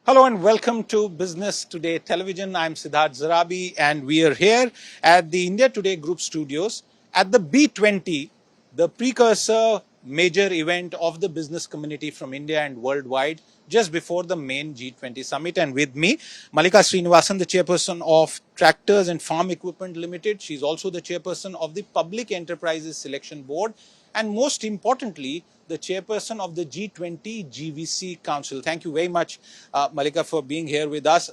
Hello and welcome to Business Today Television. I'm Siddharth Zarabi and we are here at the India Today Group Studios at the B20, the precursor major event of the business community from India and worldwide, just before the main G20 summit. And with me, Mallika Srinivasan, the chairperson of Tractors and Farm Equipment Limited. She's also the chairperson of the Public Enterprises Selection Board. And most importantly, the chairperson of the G20 GVC Council. Thank you very much, Mallika, for being here with us.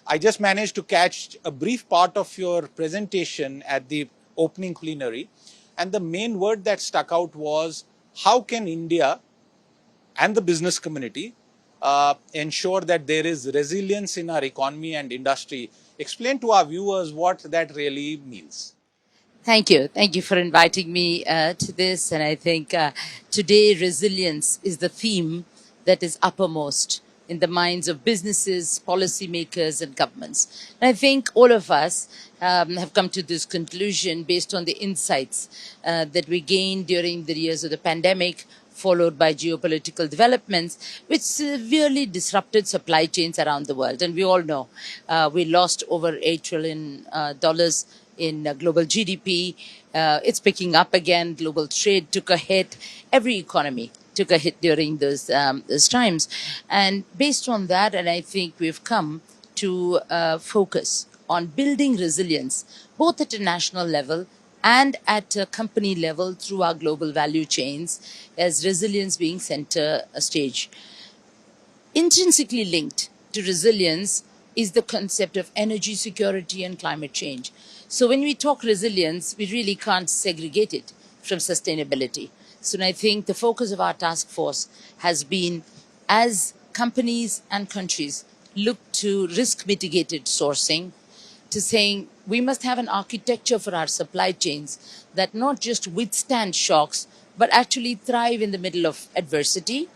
I just managed to catch a brief part of your presentation at the opening plenary. And the main word that stuck out was, how can India and the business community ensure that there is resilience in our economy and industry? Explain to our viewers what that really means. Thank you. Thank you for inviting me to this. And I think today resilience is the theme that is uppermost in the minds of businesses, policymakers, and governments. And I think all of us have come to this conclusion based on the insights that we gained during the years of the pandemic, followed by geopolitical developments, which severely disrupted supply chains around the world. And we all know we lost over $8 trillion in global GDP. It's picking up again. Global trade took a hit. Every economy took a hit during those times. And based on that, and I think we've come to focus on building resilience, both at a national level and at a company level through our global value chains, as resilience being center stage. Intrinsically linked to resilience is the concept of energy security and climate change. So when we talk resilience, we really can't segregate it from sustainability. So I think the focus of our task force has been, as companies and countries look to risk mitigated sourcing, to saying we must have an architecture for our supply chains that not just withstand shocks, but actually thrive in the middle of adversity.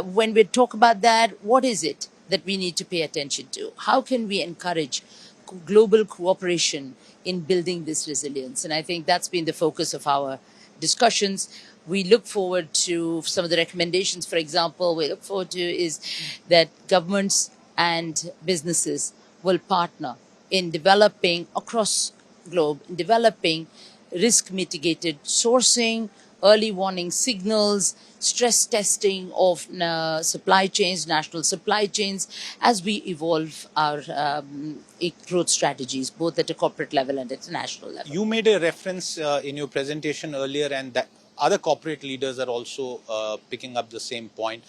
When we talk about that, what is it that we need to pay attention to? How can we encourage global cooperation in building this resilience? And I think that's been the focus of our discussions. We look forward to some of the recommendations. For example, we look forward to is that governments and businesses will partner in developing across globe, in developing risk mitigated sourcing, early warning signals, stress testing of supply chains, national supply chains, as we evolve our growth strategies, both at a corporate level and at a national level. You made a reference in your presentation earlier, and that other corporate leaders are also picking up the same point.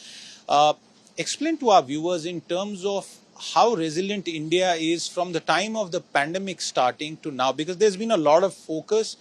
Explain to our viewers in terms of how resilient India is from the time of the pandemic starting to now, because there's been a lot of focus.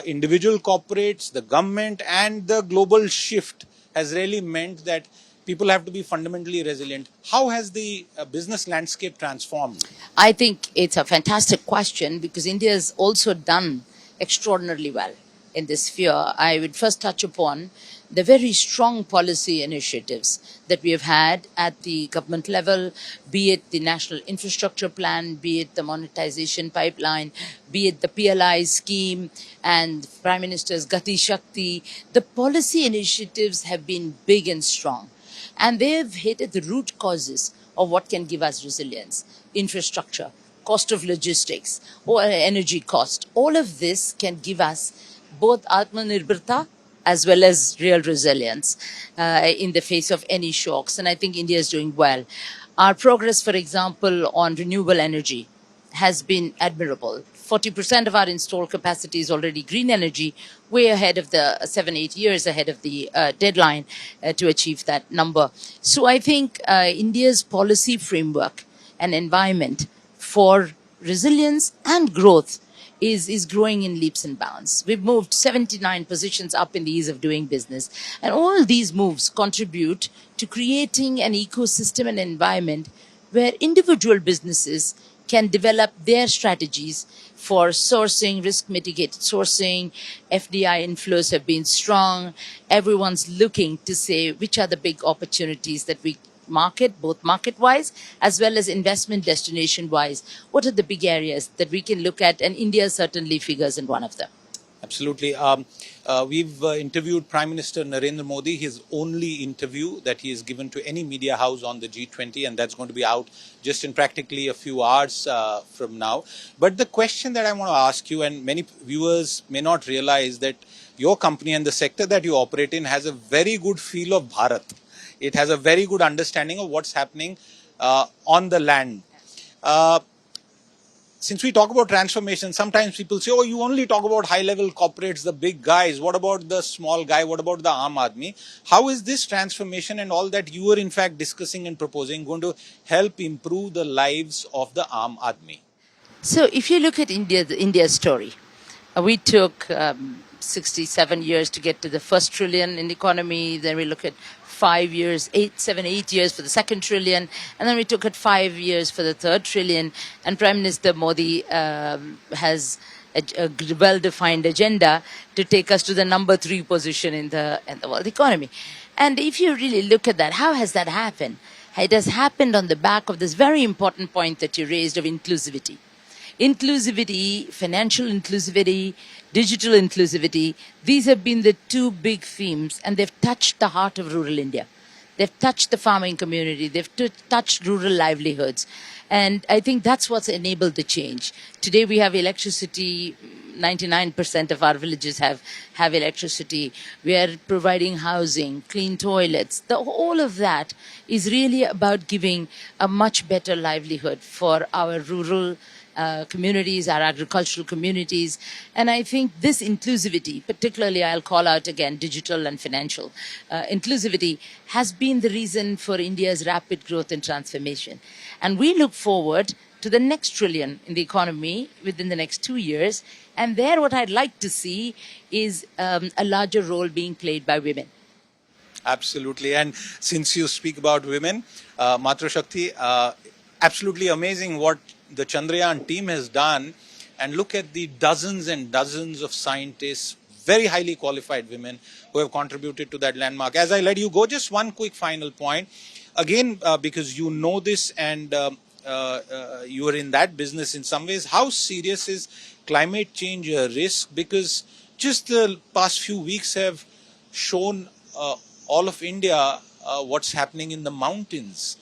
Individual corporates, the government, and the global shift has really meant that people have to be fundamentally resilient. How has the business landscape transformed? I think it's a fantastic question, because India has also done extraordinarily well in this sphere. I would first touch upon the very strong policy initiatives that we have had at the government level, be it the National Infrastructure Plan, be it the monetization pipeline, be it the PLI scheme and Prime Minister's Gati Shakti. The policy initiatives have been big and strong, and they have hit at the root causes of what can give us resilience. Infrastructure, cost of logistics, or energy cost. All of this can give us both Atmanirbharta as well as real resilience in the face of any shocks. And I think India is doing well. Our progress, for example, on renewable energy has been admirable. 40% of our installed capacity is already green energy, way ahead of the 7-8 years ahead of the deadline to achieve that number. So I think India's policy framework and environment for resilience and growth is growing in leaps and bounds. We've moved 79 positions up in the ease of doing business. And all these moves contribute to creating an ecosystem and environment where individual businesses can develop their strategies for sourcing, risk mitigated sourcing. FDI inflows have been strong. Everyone's looking to say which are the big opportunities that we market, both market-wise as well as investment destination-wise. What are the big areas that we can look at? And India certainly figures in one of them. Absolutely. We've interviewed Prime Minister Narendra Modi, his only interview that he has given to any media house on the G20, and that's going to be out just in practically a few hours from now. But the question that I want to ask you, and many viewers may not realize that your company and the sector that you operate in has a very good feel of Bharat. It has a very good understanding of what's happening on the land. Uh, since we talk about transformation, sometimes people say, oh, you only talk about high level corporates, the big guys. What about the small guy? What about the Aam Aadmi? How is this transformation and all that you are in fact discussing and proposing going to help improve the lives of the Aam Aadmi? So if you look at India, the India story, we took 67 years to get to the first trillion in the economy. Then we look at 5 years, 8 years for the second trillion. And then we took it 5 years for the third trillion. And Prime Minister Modi has a well-defined agenda to take us to the number 3 position in the world economy. And if you really look at that, how has that happened? It has happened on the back of this very important point that you raised of inclusivity. Inclusivity, financial inclusivity, digital inclusivity, these have been the 2 big themes, and they've touched the heart of rural India. They've touched the farming community. They've touched rural livelihoods. And I think that's what's enabled the change. Today we have electricity. 99% of our villages have electricity. We are providing housing, clean toilets. All of that is really about giving a much better livelihood for our rural communities, our agricultural communities. And I think this inclusivity, particularly I'll call out again digital and financial inclusivity, has been the reason for India's rapid growth and transformation. And we look forward to the next trillion in the economy within the next 2 years. And there what I'd like to see is a larger role being played by women. Absolutely. And since you speak about women, Matra Shakti, absolutely amazing what the Chandrayaan team has done. And look at the dozens and dozens of scientists, very highly qualified women who have contributed to that landmark. As I let you go, just one quick final point. Again, because you know this and you are in that business in some ways, how serious is climate change a risk? Because just the past few weeks have shown all of India what's happening in the mountains,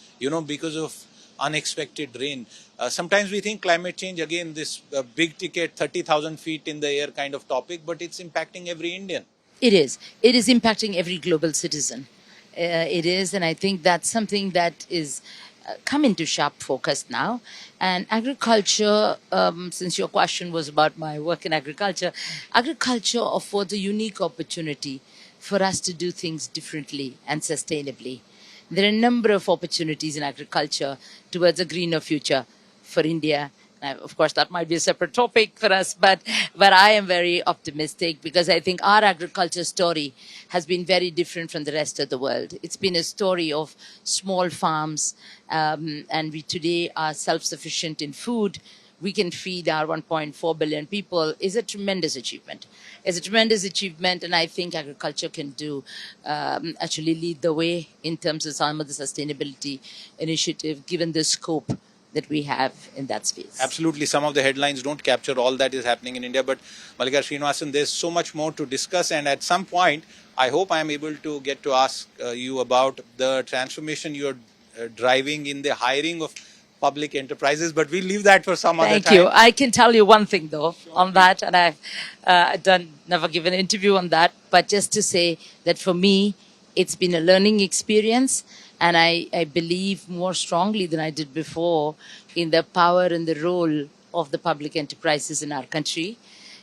because of unexpected rain. Sometimes we think climate change, again, this big ticket, 30,000 feet in the air kind of topic, but it's impacting every Indian. It is. It is impacting every global citizen. It is, and I think that's something that is come into sharp focus now. And agriculture, since your question was about my work in agriculture affords a unique opportunity for us to do things differently and sustainably. There are a number of opportunities in agriculture towards a greener future for India. Of course, that might be a separate topic for us, but I am very optimistic because I think our agriculture story has been very different from the rest of the world. It's been a story of small farms, and we today are self-sufficient in food. We can feed our 1.4 billion people is a tremendous achievement. It's a tremendous achievement, and I think agriculture can do actually lead the way in terms of some of the sustainability initiative, given the scope that we have in that space. Absolutely. Some of the headlines don't capture all that is happening in India, but Mallika Srinivasan, there's so much more to discuss, and at some point, I hope I am able to get to ask you about the transformation you're driving in the hiring of public enterprises, but we'll leave that for some other time. Thank you. I can tell you one thing though on that, and I've never given an interview on that, but just to say that for me, it's been a learning experience, and I believe more strongly than I did before in the power and the role of the public enterprises in our country.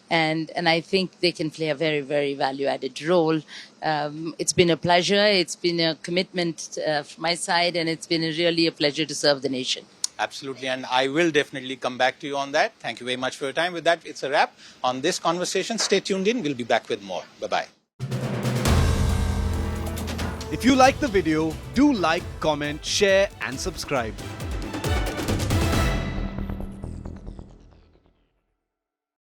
And I think they can play a very, very value-added role. It's been a pleasure. It's been a commitment from my side, and it's been really a pleasure to serve the nation. Absolutely, and I will definitely come back to you on that. Thank you very much for your time. With that, it's a wrap on this conversation. Stay tuned in. We'll be back with more. Bye-bye. If you like the video, do like, comment, share and subscribe.